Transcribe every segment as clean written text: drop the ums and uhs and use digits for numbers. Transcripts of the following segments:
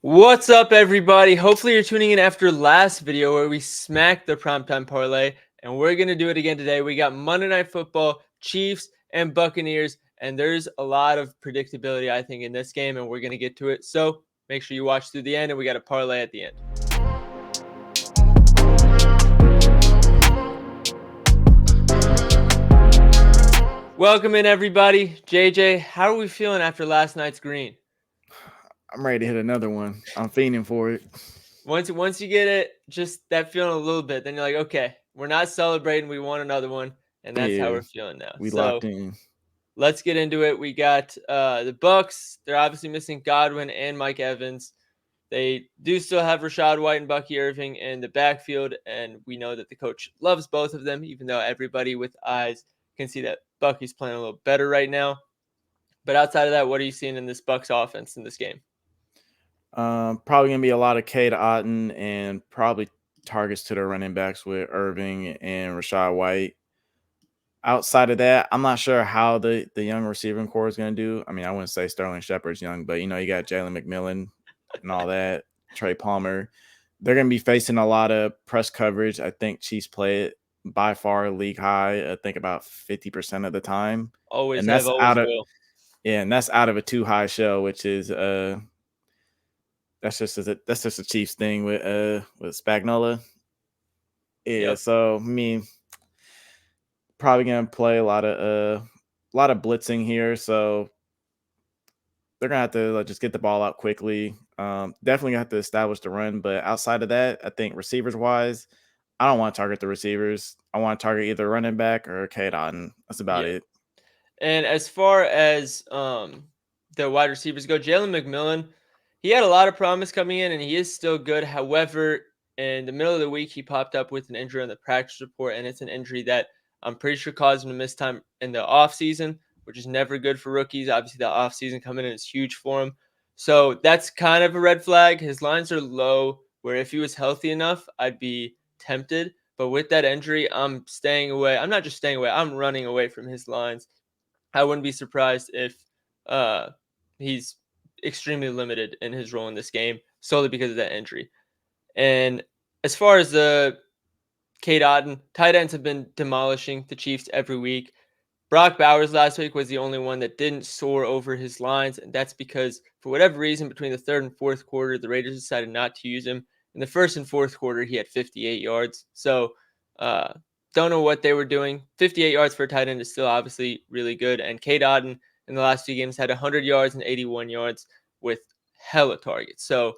What's up, everybody? Hopefully you're tuning in after last video where we smacked the primetime parlay, and we're going to do it again today. We got Monday Night Football, Chiefs, and Buccaneers, and there's a lot of predictability, I think, in this game, and we're going to get to it. So make sure you watch through the end, and we got a parlay at the end. Welcome in, everybody. JJ, how are we feeling after last night's green? I'm ready to hit another one. I'm fiending for it. Once you get it, just that feeling a little bit, then you're like, okay, we're not celebrating. We want another one, and that's how Yeah, we're feeling now. we So locked in. let's get into it. We got the Bucks. They're obviously missing Godwin and Mike Evans. They do still have Rashad White and Bucky Irving in the backfield, and we know that the coach loves both of them, even though everybody with eyes can see that Bucky's playing a little better right now. But outside of that, what are you seeing in this Bucks offense in this game? Probably gonna be a lot of Cade Otton and probably targets to the running backs with Irving and Rashad White. Outside of that, I'm not sure how the young receiving core is gonna do. I mean, I wouldn't say Sterling Shepard's young, but you got Jalen McMillan and all that, Trey Palmer. They're gonna be facing a lot of press coverage. I think Chiefs play it by far league high. I think about 50% of the time, Always and have, that's always out of will. yeah, and that's out of a too high show, which is that's just a Chiefs thing with Spagnola. Yeah, Yep. so I mean, probably gonna play a lot of blitzing here, so they're gonna have to just get the ball out quickly. Definitely gonna have to establish the run, but outside of that, I think receivers wise, I don't want to target the receivers. I want to target either running back or K Dotton. That's about Yep. it. And as far as the wide receivers go, Jalen McMillan, he had a lot of promise coming in, and he is still good. However, in the middle of the week, he popped up with an injury on the practice report, and it's an injury that I'm pretty sure caused him to miss time in the offseason, which is never good for rookies. Obviously, the offseason coming in is huge for him. So that's kind of a red flag. His lines are low, where if he was healthy enough, I'd be tempted. But with that injury, I'm staying away. I'm not just staying away, I'm running away from his lines. I wouldn't be surprised if uh, he's extremely limited in his role in this game solely because of that injury. And as far as the Cade Otton, tight ends have been demolishing the Chiefs every week. Brock Bowers last week was the only one that didn't soar over his lines, and that's because for whatever reason, between the third and fourth quarter, the Raiders decided not to use him. In the first and fourth quarter, he had 58 yards. So uh, don't know what they were doing. 58 yards for a tight end is still obviously really good. And Cade Otton in the last two games had 100 yards and 81 yards with hella targets. So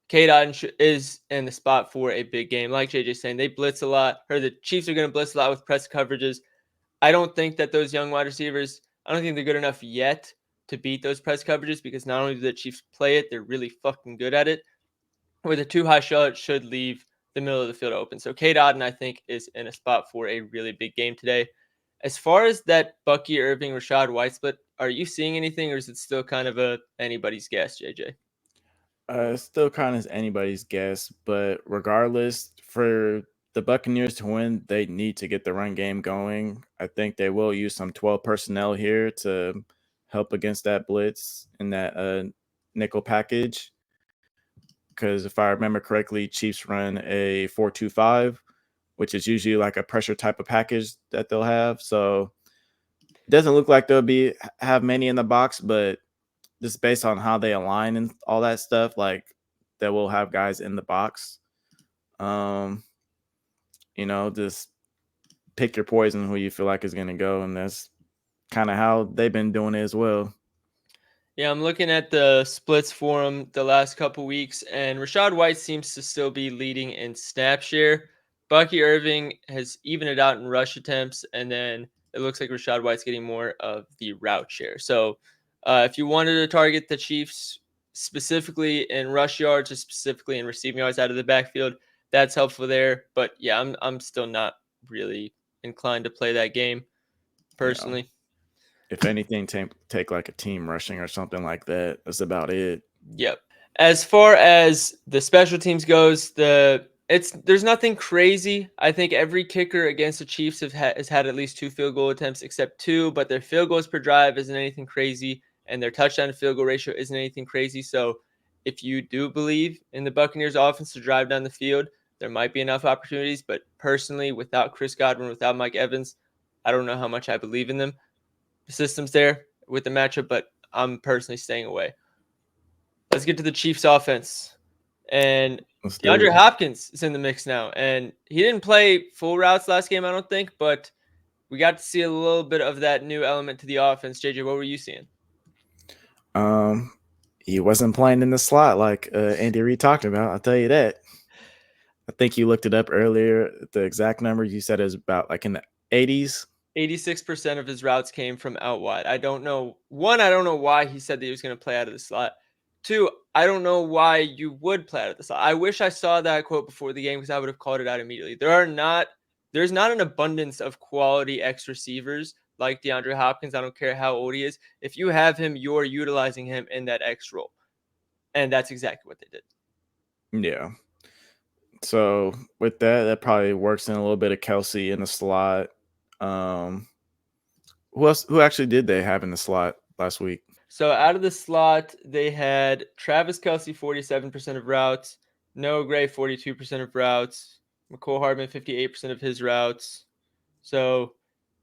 Cade Otton is in the spot for a big game. Like JJ's saying, they blitz a lot, or the Chiefs are going to blitz a lot with press coverages. I don't think that those young wide receivers, I don't think they're good enough yet to beat those press coverages because not only do the Chiefs play it, they're really fucking good at it. With a too high shot, it should leave the middle of the field open. So Cade Otton, I think, is in a spot for a really big game today. As far as that Bucky Irving Rashad White split, are you seeing anything, or is it still kind of a anybody's guess, JJ? Still kind of anybody's guess, but regardless, for the Buccaneers to win, they need to get the run game going. I think they will use some 12 personnel here to help against that blitz in that nickel package. Because if I remember correctly, Chiefs run a 4-2-5, which is usually like a pressure type of package that they'll have. So it doesn't look like they'll have many in the box, but just based on how they align and all that stuff, like that will have guys in the box. Um, just pick your poison who you feel like is going to go, and that's kind of how they've been doing it as well. Yeah, I'm looking at the splits for him the last couple weeks, and Rashad White seems to still be leading in snap share. Bucky Irving has evened it out in rush attempts, and then it looks like Rashad White's getting more of the route share. So, if you wanted to target the Chiefs specifically in rush yards or specifically in receiving yards out of the backfield, that's helpful there. But yeah, I'm still not really inclined to play that game Yeah. personally. If anything, take like a team rushing or something like that. That's about it. Yep. As far as the special teams goes, there's nothing crazy. I think every kicker against the Chiefs has had at least 2 field goal attempts, except 2, but their field goals per drive isn't anything crazy, and their touchdown to field goal ratio isn't anything crazy. So if you do believe in the Buccaneers offense to drive down the field, there might be enough opportunities. But personally, without Chris Godwin, without Mike Evans, I don't know how much I believe in them. The system's there with the matchup, but I'm personally staying away. Let's get to the Chiefs offense. And Let's do DeAndre it. Hopkins is in the mix now. And he didn't play full routes last game, I don't think, but we got to see a little bit of that new element to the offense. JJ, what were you seeing? He wasn't playing in the slot like Andy Reid talked about. I'll tell you that. I think you looked it up earlier. The exact number you said is about like in the 80s. 86% of his routes came from out wide. I don't know. One, I don't know why he said that he was going to play out of the slot. Two, I don't know why you would play out of the slot. I wish I saw that quote before the game because I would have called it out immediately. There's not an abundance of quality X receivers like DeAndre Hopkins. I don't care how old he is. If you have him, you're utilizing him in that X role. And that's exactly what they did. Yeah. So with that probably works in a little bit of Kelsey in the slot. Who else? Who actually did they have in the slot last week? So out of the slot, they had Travis Kelce, 47% of routes, Noah Gray, 42% of routes, McCole Hardman, 58% of his routes. So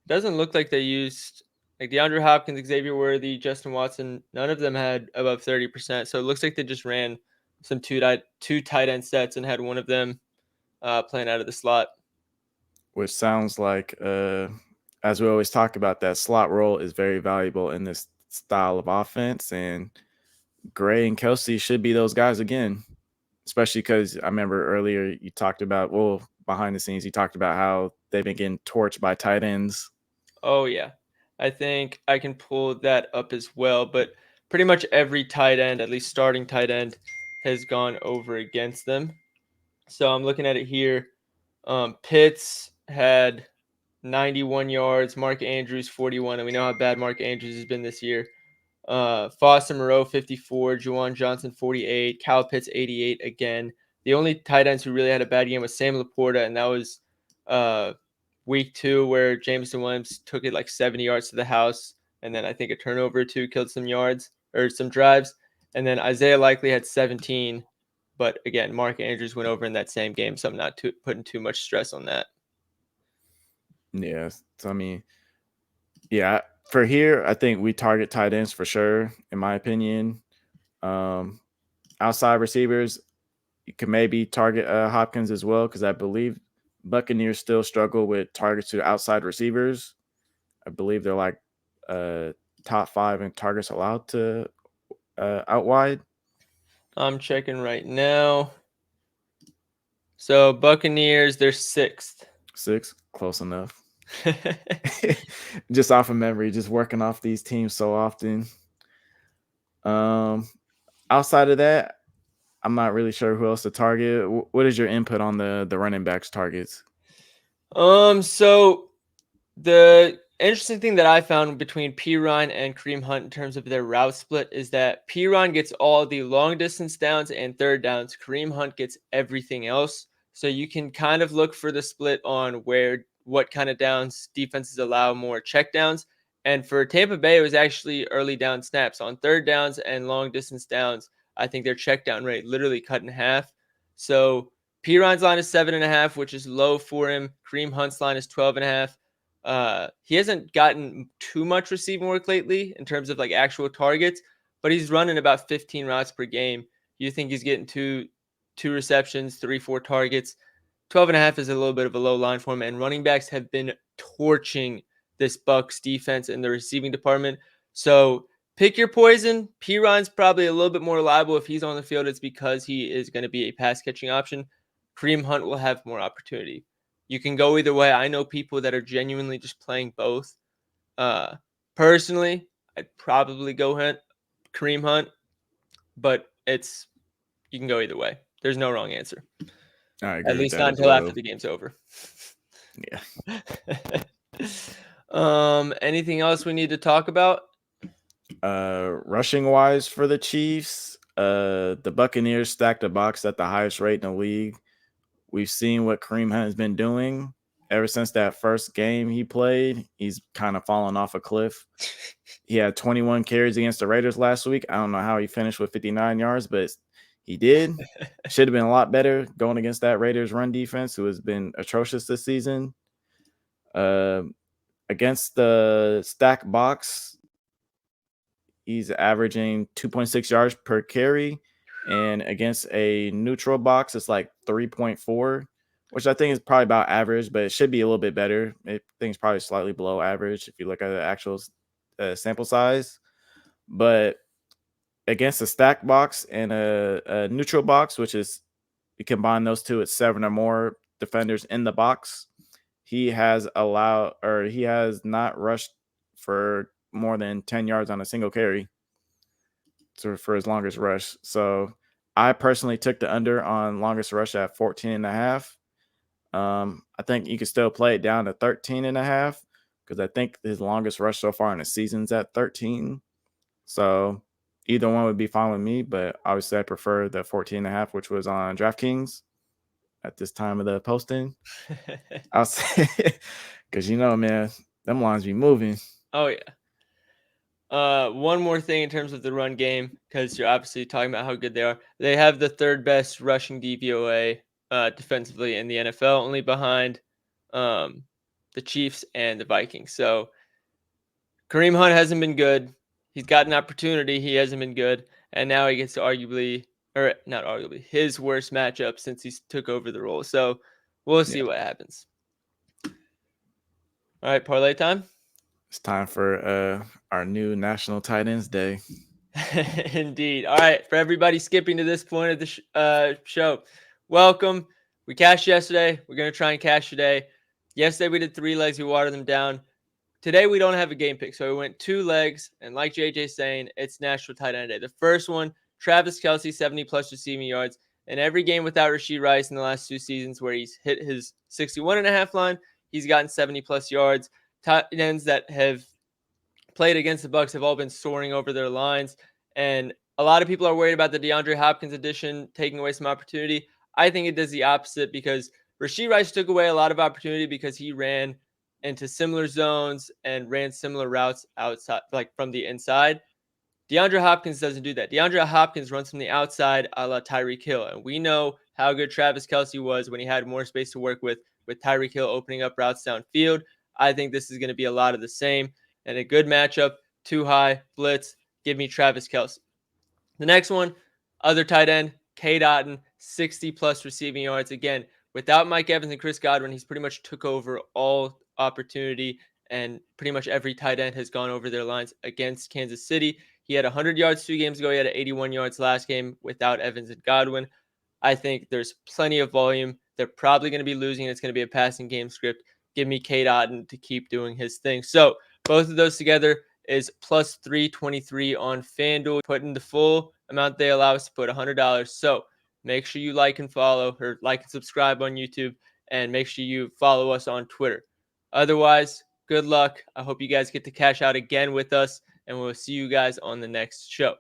it doesn't look like they used like DeAndre Hopkins, Xavier Worthy, Justin Watson. None of them had above 30%. So it looks like they just ran some two tight end sets and had one of them playing out of the slot. Which sounds like, as we always talk about, that slot role is very valuable in this style of offense. And Gray and Kelsey should be those guys again, especially because I remember earlier you talked about, well, behind the scenes, you talked about how they've been getting torched by tight ends. Oh, yeah. I think I can pull that up as well. But pretty much every tight end, at least starting tight end, has gone over against them. So I'm looking at it here. Pitts had 91 yards, Mark Andrews 41, and we know how bad Mark Andrews has been this year. Foster Moreau 54, Juwan Johnson 48, Kyle Pitts 88 again. The only tight ends who really had a bad game was Sam Laporta, and that was week 2 where Jameson Williams took it like 70 yards to the house, and then I think a turnover or two killed some yards or some drives. And then Isaiah Likely had 17, but again, Mark Andrews went over in that same game, so I'm not putting too much stress on that. Yeah, so I mean, yeah, for here, I think we target tight ends for sure, in my opinion. Outside receivers, you can maybe target Hopkins as well, because I believe Buccaneers still struggle with targets to outside receivers. I believe they're like top 5 in targets allowed to out wide. I'm checking right now. So Buccaneers, they're 6th. 6, close enough. Just off of memory, just working off these teams so often. Outside of that, I'm not really sure who else to target. What is your input on the running backs targets? So the interesting thing that I found between Perine and Kareem Hunt in terms of their route split is that Perine gets all the long distance downs and third downs. Kareem Hunt gets everything else. So you can kind of look for the split on what kind of downs defenses allow more check downs. And for Tampa Bay, it was actually early down snaps on third downs and long distance downs. I think their check down rate literally cut in half. So Perine's line is 7.5, which is low for him. Kareem Hunt's line is 12.5. He hasn't gotten too much receiving work lately in terms of like actual targets, but he's running about 15 routes per game. You think he's getting two receptions, 3-4 targets. 12.5 is a little bit of a low line for him, and running backs have been torching this Bucs defense in the receiving department. So pick your poison. Perine's probably a little bit more reliable if he's on the field. It's because he is going to be a pass catching option. Kareem Hunt will have more opportunity. You can go either way. I know people that are genuinely just playing both. Personally, I'd probably go Kareem Hunt, but you can go either way. There's no wrong answer. I agree At with least that not as until after well. the game's over. Yeah. Anything else we need to talk about? Rushing wise for the Chiefs, the Buccaneers stacked a box at the highest rate in the league. We've seen what Kareem Hunt has been doing ever since that first game he played. He's kind of fallen off a cliff. He had 21 carries against the Raiders last week. I don't know how he finished with 59 yards, but He did. Should have been a lot better going against that Raiders run defense, who has been atrocious this season. Against the stack box, he's averaging 2.6 yards per carry. And against a neutral box, it's like 3.4, which I think is probably about average, but it should be a little bit better. I think it's probably slightly below average if you look at the actual sample size. But against a stack box and a neutral box, which is you combine those two, it's 7 or more defenders in the box. He has not rushed for more than 10 yards on a single carry for his longest rush. So I personally took the under on longest rush at 14.5. I think you could still play it down to 13.5 because I think his longest rush so far in the season's at 13. So either one would be fine with me, but obviously I prefer the 14.5, which was on DraftKings at this time of the posting. I'll say because man, them lines be moving. Oh yeah. One more thing in terms of the run game, because you're obviously talking about how good they are. They have the third best rushing DVOA defensively in the NFL, only behind the Chiefs and the Vikings. So Kareem Hunt hasn't been good. He's got an opportunity. He hasn't been good. And now he gets to not arguably, his worst matchup since he took over the role. So we'll see what happens. All right, parlay time. It's time for our new National Tight Ends Day. Indeed. All right, for everybody skipping to this point of the show, welcome. We cashed yesterday. We're going to try and cash today. Yesterday we did 3 legs. We watered them down. Today we don't have a game pick, so we went 2 legs. And like JJ's saying, it's National Tight End Day. The first one, Travis Kelce, 70-plus receiving yards. In every game without Rashee Rice in the last 2 seasons where he's hit his 61.5 line, he's gotten 70-plus yards. Tight ends that have played against the Bucs have all been soaring over their lines. And a lot of people are worried about the DeAndre Hopkins addition taking away some opportunity. I think it does the opposite because Rashee Rice took away a lot of opportunity because he ran into similar zones and ran similar routes outside, like from the inside. DeAndre Hopkins doesn't do that. DeAndre Hopkins runs from the outside a la Tyreek Hill. And we know how good Travis Kelce was when he had more space to work with Tyreek Hill opening up routes downfield. I think this is going to be a lot of the same. And a good matchup, too high, blitz, give me Travis Kelce. The next one, other tight end, K. Dotton, 60-plus receiving yards. Again, without Mike Evans and Chris Godwin, he's pretty much took over all opportunity, and pretty much every tight end has gone over their lines against Kansas City. He had 100 yards 2 games ago. He had 81 yards last game without Evans and Godwin. I think there's plenty of volume. They're probably going to be losing. It's going to be a passing game script. Give me K. Dotton to keep doing his thing. So both of those together is plus 323 on FanDuel. Putting the full amount they allow us to put $100. So make sure you like and follow, or like and subscribe on YouTube, and make sure you follow us on Twitter. Otherwise, good luck. I hope you guys get to cash out again with us, and we'll see you guys on the next show.